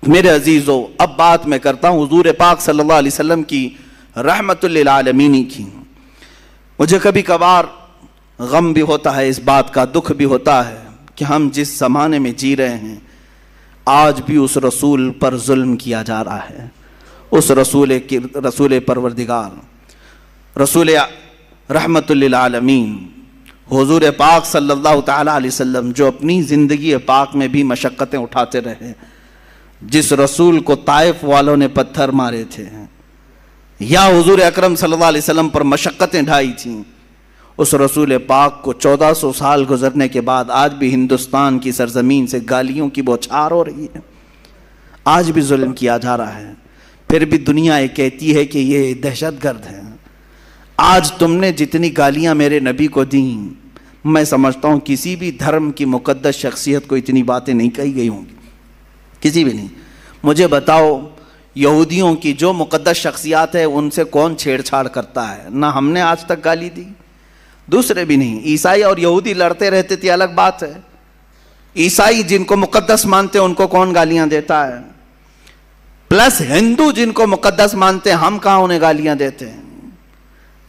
میرے عزیزو، اب بات میں کرتا ہوں حضور پاک صلی اللہ علیہ وسلم کی رحمت للعالمین کی۔ مجھے کبھی کبھار غم بھی ہوتا ہے، اس بات کا دکھ بھی ہوتا ہے کہ ہم جس زمانے میں جی رہے ہیں آج بھی اس رسول پر ظلم کیا جا رہا ہے، اس رسول پروردگار، رسول رحمت للعالمین حضور پاک صلی اللہ تعالیٰ علیہ وسلم، جو اپنی زندگی پاک میں بھی مشقتیں اٹھاتے رہے، جس رسول کو طائف والوں نے پتھر مارے تھے یا حضور اکرم صلی اللہ علیہ وسلم پر مشقتیں ڈھائی تھیں، اس رسول پاک کو 1400 سال گزرنے کے بعد آج بھی ہندوستان کی سرزمین سے گالیوں کی بوچھار ہو رہی ہے، آج بھی ظلم کیا جا رہا ہے، پھر بھی دنیا یہ کہتی ہے کہ یہ دہشت گرد ہے۔ آج تم نے جتنی گالیاں میرے نبی کو دیں، میں سمجھتا ہوں کسی بھی دھرم کی مقدس شخصیت کو اتنی باتیں نہیں کہی گئی ہوں گی، کسی بھی نہیں۔ مجھے بتاؤ یہودیوں کی جو مقدس شخصیات ہے ان سے کون چھیڑ چھاڑ کرتا ہے؟ نہ ہم نے آج تک گالی دی، دوسرے بھی نہیں۔ عیسائی اور یہودی لڑتے رہتے تھے، الگ بات ہے، عیسائی جن کو مقدس مانتے ہیں ان کو کون گالیاں دیتا ہے؟ پلس ہندو جن کو مقدس مانتے ہیں، ہم کہاں انہیں گالیاں دیتے ہیں؟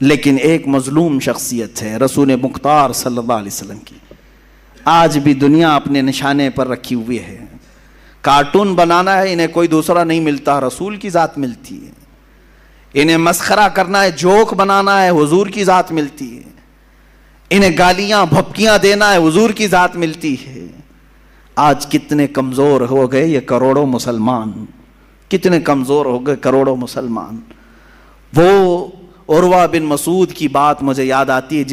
لیکن ایک مظلوم شخصیت ہے رسول مختار صلی اللہ علیہ وسلم کی، آج بھی دنیا اپنے نشانے پر رکھی ہوئی ہے۔ کارٹون بنانا ہے انہیں کوئی دوسرا نہیں ملتا، رسول کی ذات ملتی ہے۔ انہیں مسخرہ کرنا ہے، جوک بنانا ہے، حضور کی ذات ملتی ہے۔ انہیں گالیاں بھپکیاں دینا ہے، حضور کی ذات ملتی ہے۔ آج کتنے کمزور ہو گئے یہ کروڑوں مسلمان، کتنے کمزور ہو گئے کروڑوں مسلمان۔ وہ عروہ بن مسعود کی بات مجھے یاد آتی ہے،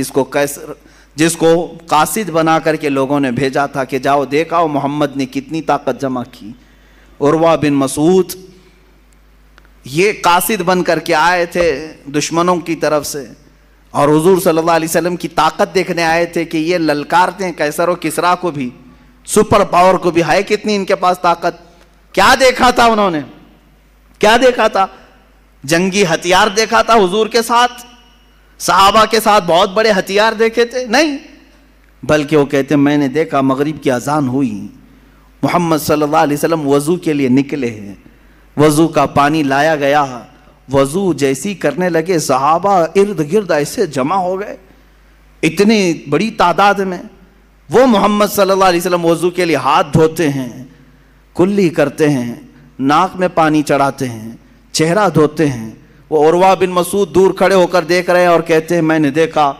جس کو قاصد بنا کر کے لوگوں نے بھیجا تھا کہ جاؤ دیکھاؤ محمد نے کتنی طاقت جمع کی۔ عروہ بن مسعود یہ قاصد بن کر کے آئے تھے دشمنوں کی طرف سے، اور حضور صلی اللہ علیہ وسلم کی طاقت دیکھنے آئے تھے کہ یہ للکارتے ہیں قیصر و کسریٰ کو بھی، سپر پاور کو بھی، ہے کتنی ان کے پاس طاقت۔ کیا دیکھا تھا انہوں نے؟ کیا دیکھا تھا؟ جنگی ہتھیار دیکھا تھا حضور کے ساتھ؟ صحابہ کے ساتھ بہت بڑے ہتھیار دیکھے تھے؟ نہیں، بلکہ وہ کہتے ہیں میں نے دیکھا مغرب کی اذان ہوئی، محمد صلی اللہ علیہ وسلم وضو کے لیے نکلے ہیں، وضو کا پانی لایا گیا، وضو جیسی کرنے لگے صحابہ ارد گرد ایسے جمع ہو گئے اتنی بڑی تعداد میں۔ وہ محمد صلی اللہ علیہ وسلم وضو کے لیے ہاتھ دھوتے ہیں، کلی کرتے ہیں، ناک میں پانی چڑھاتے ہیں، چہرہ دھوتے ہیں۔ وہ عروہ بن مسعود دور کھڑے ہو کر دیکھ رہے ہیں اور کہتے ہیں میں نے دیکھا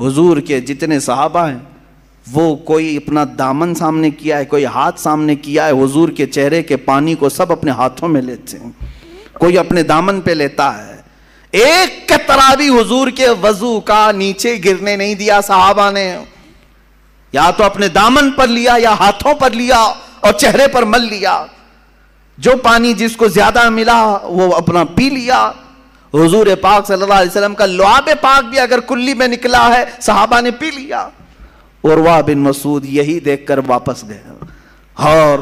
حضور کے جتنے صحابہ ہیں وہ کوئی اپنا دامن سامنے کیا ہے، کوئی ہاتھ سامنے کیا ہے، حضور کے چہرے کے پانی کو سب اپنے ہاتھوں میں لیتے ہیں، کوئی اپنے دامن پہ لیتا ہے۔ ایک قطرہ بھی حضور کے وضو کا نیچے گرنے نہیں دیا صحابہ نے، یا تو اپنے دامن پر لیا یا ہاتھوں پر لیا اور چہرے پر مل لیا، جو پانی جس کو زیادہ ملا وہ اپنا پی لیا۔ حضور پاک صلی اللہ علیہ وسلم کا لعاب پاک بھی اگر کلی میں نکلا ہے صحابہ نے پی لیا۔ عروہ بن مسعود یہی دیکھ کر واپس گئے اور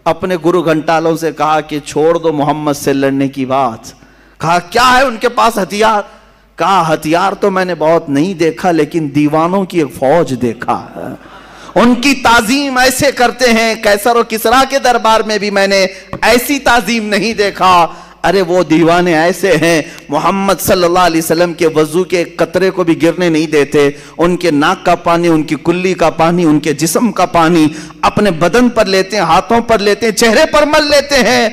اپنے گرو گھنٹالوں سے کہا کہ چھوڑ دو محمد سے لڑنے کی بات۔ کہا کیا ہے ان کے پاس ہتھیار؟ کہا ہتھیار تو میں نے بہت نہیں دیکھا لیکن دیوانوں کی ایک فوج دیکھا ہے، ان کی تعظیم ایسے کرتے ہیں، قیصر و کسریٰ کے دربار میں بھی میں نے ایسی تعظیم نہیں دیکھا۔ ارے وہ دیوانے ایسے ہیں محمد صلی اللہ علیہ وسلم کے وضو کے قطرے کو بھی گرنے نہیں دیتے، ان کے ناک کا پانی، ان کی کلی کا پانی، ان کے جسم کا پانی اپنے بدن پر لیتے ہیں، ہاتھوں پر لیتے ہیں، چہرے پر مل لیتے ہیں۔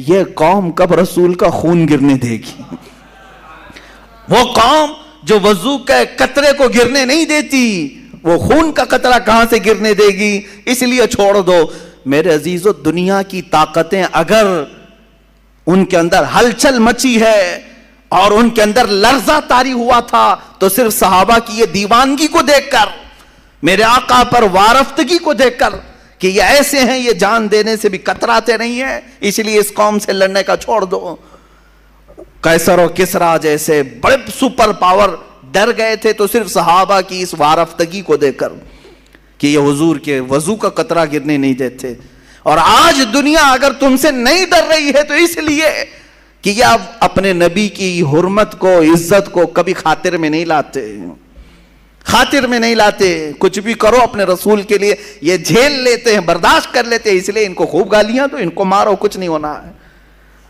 یہ قوم کب رسول کا خون گرنے دے گی؟ وہ قوم جو وضو کے قطرے کو گرنے نہیں دیتی، وہ خون کا قطرہ کہاں سے گرنے دے گی؟ اس لیے چھوڑ دو۔ میرے عزیزو، دنیا کی طاقتیں اگر ان کے اندر ہلچل مچی ہے اور ان کے اندر لرزہ طاری ہوا تھا تو صرف صحابہ کی یہ دیوانگی کو دیکھ کر، میرے آقا پر وارفتگی کو دیکھ کر کہ یہ ایسے ہیں، یہ جان دینے سے بھی کتراتے نہیں ہیں، اس لیے اس قوم سے لڑنے کا چھوڑ دو۔ قیصر و کسریٰ جیسے بڑے سپر پاور ڈر گئے تھے تو صرف صحابہ کی اس وارفتگی کو دیکھ کر کہ یہ حضور کے وضو کا قطرہ گرنے نہیں دیتے۔ اور آج دنیا اگر تم سے نہیں ڈر رہی ہے تو اس لیے کہ یہ اپنے نبی کی حرمت کو، عزت کو کبھی خاطر میں نہیں لاتے۔ خاطر میں نہیں لاتے، کچھ بھی کرو اپنے رسول کے لیے، یہ جھیل لیتے ہیں، برداشت کر لیتے ہیں، اس لیے ان کو خوب گالیاں دو، ان کو مارو، کچھ نہیں ہونا ہے۔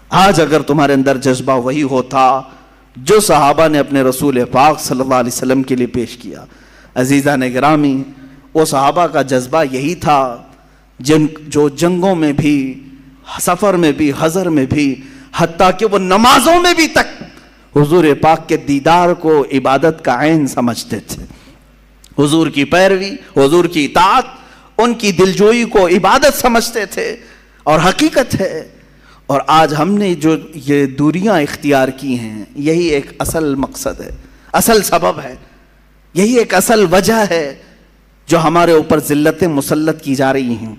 آج اگر تمہارے اندر جذبہ وہی ہوتا جو صحابہ نے اپنے رسول پاک صلی اللہ علیہ وسلم کے لیے پیش کیا، عزیزان گرامی، وہ صحابہ کا جذبہ یہی تھا جو جنگوں میں بھی، سفر میں بھی، حضر میں بھی، حتیٰ کہ وہ نمازوں میں بھی تک حضور پاک کے دیدار کو عبادت کا عین سمجھتے تھے۔ حضور کی پیروی، حضور کی اطاعت، ان کی دلجوئی کو عبادت سمجھتے تھے، اور حقیقت ہے۔ اور آج ہم نے جو یہ دوریاں اختیار کی ہیں، یہی ایک اصل مقصد ہے، اصل سبب ہے، یہی ایک اصل وجہ ہے جو ہمارے اوپر ذلتیں مسلط کی جا رہی ہیں۔